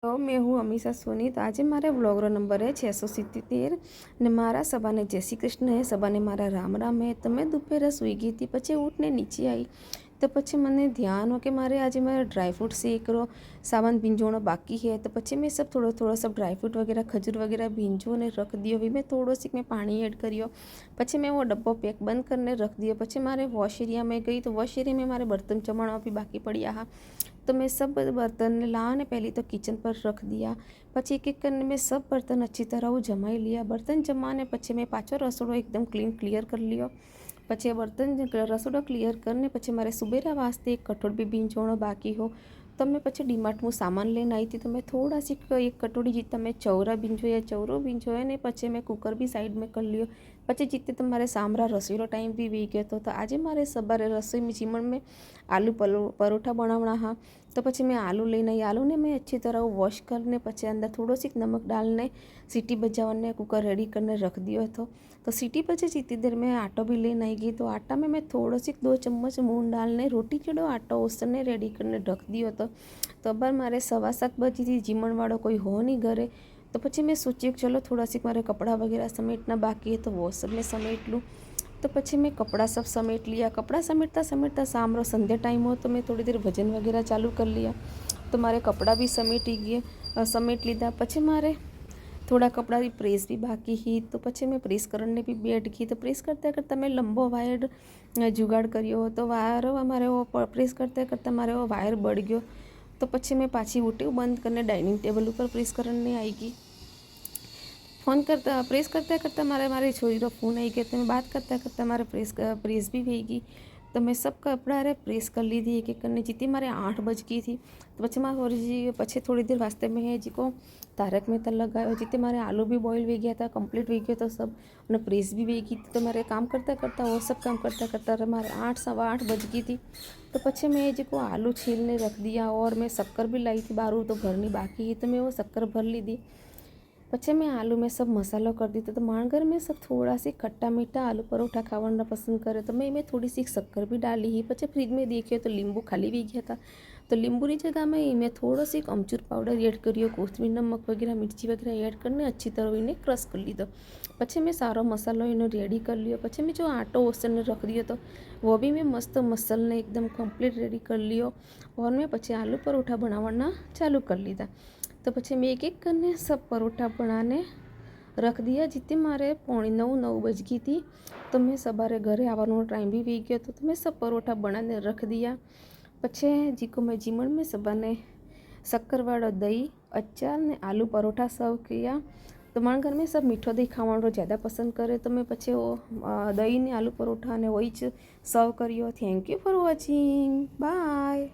तो मैं हूँ अमीषा सोनी। तो आज मारे ब्लॉगर नंबर है 677 ने मारा सभा ने जय श्री कृष्ण है, सभा ने मारा राम राम है। तो मैं दोपहर सुई गई थी, पछे उठने नीचे आई तो पछे मैंने ध्यान हो कि मारे आज मारे ड्राय फ्रूट शेकरो सामान भींजोनो बाकी है। तो पछे मैं सब थोड़ो थोड़ो सब ड्राय फ्रूट वगैरह खजूर वगैरह भींजो ने रख दियो। भी मैं थोड़ो सी मैं पानी ऐड करियो, पछे मैं वो डब्बो पैक बंद करने रख दियो। पछे मारे वॉश एरिया में गई तो वॉश एरिया में मारे बर्तन चमड़वा भी बाकी पड़िया हा। तो मैं सब बर्तन ने ला ने पहले तो किचन पर रख दिया। पछी एक एक करने मैं सब बर्तन अच्छी तरह वो जमाई लिया। बर्तन जमाने पछे मैं पाछो रसोड़ो एकदम क्लियर कर लियो। पछे बर्तन रसोड़ो क्लियर करने पछे मारे सुबेरा वास्ते एक कटोर भी भींजोणो बाकी हो। तो मैं पछे डीमार्ट में सामान लेने आई थी तो मैं थोड़ा सी एक कटोरी जीता मैं चौरा भींजोया, चौरो भींजोया ने पछे मैं कुकर भी साइड में कर लियो। पछे जीते तो मारे सामरा रसोईनो टाइम भी वी गयो। तो आज मारे सवारे रसोई में जीमण में आलू परोठा बनावना हाँ। तो पछी मैं आलू लेने आई, आलू ने मैं अच्छी तरह वॉश करने पछे अंदर थोड़ो सी नमक डालने सीटी बजावने कुकर रेडी करने रख दियो तो सीटी पछे जीती देर में आटो भी लेने आई गई। तो आटा में मैं थोड़ो सी 2 चम्मच मून डालने रोटी चढ़ो आटो ओसने रेडी करने रख दियो तो अबार मारे 7:15 बजी थी, जीमण वाळो कोई हो नहीं घरे। तो पछी मैं सोच्યું चलो थोड़ा सी मारे कपड़ा वगैरह समेटना बाकी है तो वो सब मैं समेट लूँ। तो पछी मैं कपड़ा सब समेट लिया। कपड़ा समेटता समेटता सामरो संध्या टाइम हो तो मैं थोड़ी देर भजन वगैरह चालू कर लिया। तो मारे कपड़ा भी समेटी गए, समेट लीधा। पछी मारे थोड़ा कपड़ा की प्रेस भी बाकी ही तो पछी मैं प्रेस करने भी बैठ गई। तो प्रेस करते करते मैं लंबो वायर जुगाड़ करियो तो वायर हमारे वो प्रेस करते करते मारे वो वायर बढ़ गयो। तो पछी मैं पाछी उठी बंद करने डाइनिंग टेबल ऊपर प्रेस करने आई गई। फोन करता प्रेस करते करते मारे छोरीरो फोन आई गयो। तो मैं बात करते करते मारे प्रेस भी वी गई। तो मैं सब कपड़ा रे प्रेस कर ली थी एक एक करने जीती मारे 8 बज गई थी। तो पछी मारे और जी पछे थोड़ी देर वास्ते में जी को तारक मेहता लगायो जीते मारे आलू भी बॉयल वी गया था, कंप्लीट वी गयो तो सब ने प्रेस भी वी गई। तो मारे काम करता करता और सब काम करता करता मारे 8 सवा 8 बज गई थी। तो पछे मैं जी को आलू छीलने रख दिया और मैं शक्कर भी लाई थी बारू तो भरनी बाकी है तो मैं वो शक्कर भर ली थी। पछे मैं आलू में सब मसालो कर दी। तो माणगर में सब थोड़ा सी खट्टा मीठा आलू परोठा खावाना पसंद करे तो मैं थोड़ी सी शक्कर भी डाली ही। पछे फ्रिज में देखियो तो लींबू खाली भी गया था। तो लींबू की जगह में मैं थोड़ा सी अमचूर पाउडर ऐड करियो, कोथमीर नमक वगैरह मिर्ची वगैरह ऐड करने अच्छी तरह इन्हें क्रश कर लीधो। पछे मैं सारो मसालो इन्हें रेडी कर लियो। पछे मैं जो आटो ओसने रख दियो तो वो भी मैं मस्त मसल ने एकदम कम्प्लीट रेडी कर लियो और मैं पछे आलू परोठा बनावना चालू कर लीधा। तो पछे मैं एक एक करने सब परोठा बनाने रख दिया। जितने मारे 8:45 बज गई थी तो मैं सवारे घरे आवानो टाइम भी वी गयो तो मैं सब परोठा बनाने रख दिया। पछे जी को मैं जीमण में सबाने शक्करवाड़ो दही अचार ने आलू परोठा सर्व किया। तो मारे घर में सब मीठो दही खावानो ज़्यादा पसंद करे तो मैं पछे वो दही ने आलू परोठा ने वही ज सर्व करियो। Thank you for watching, bye.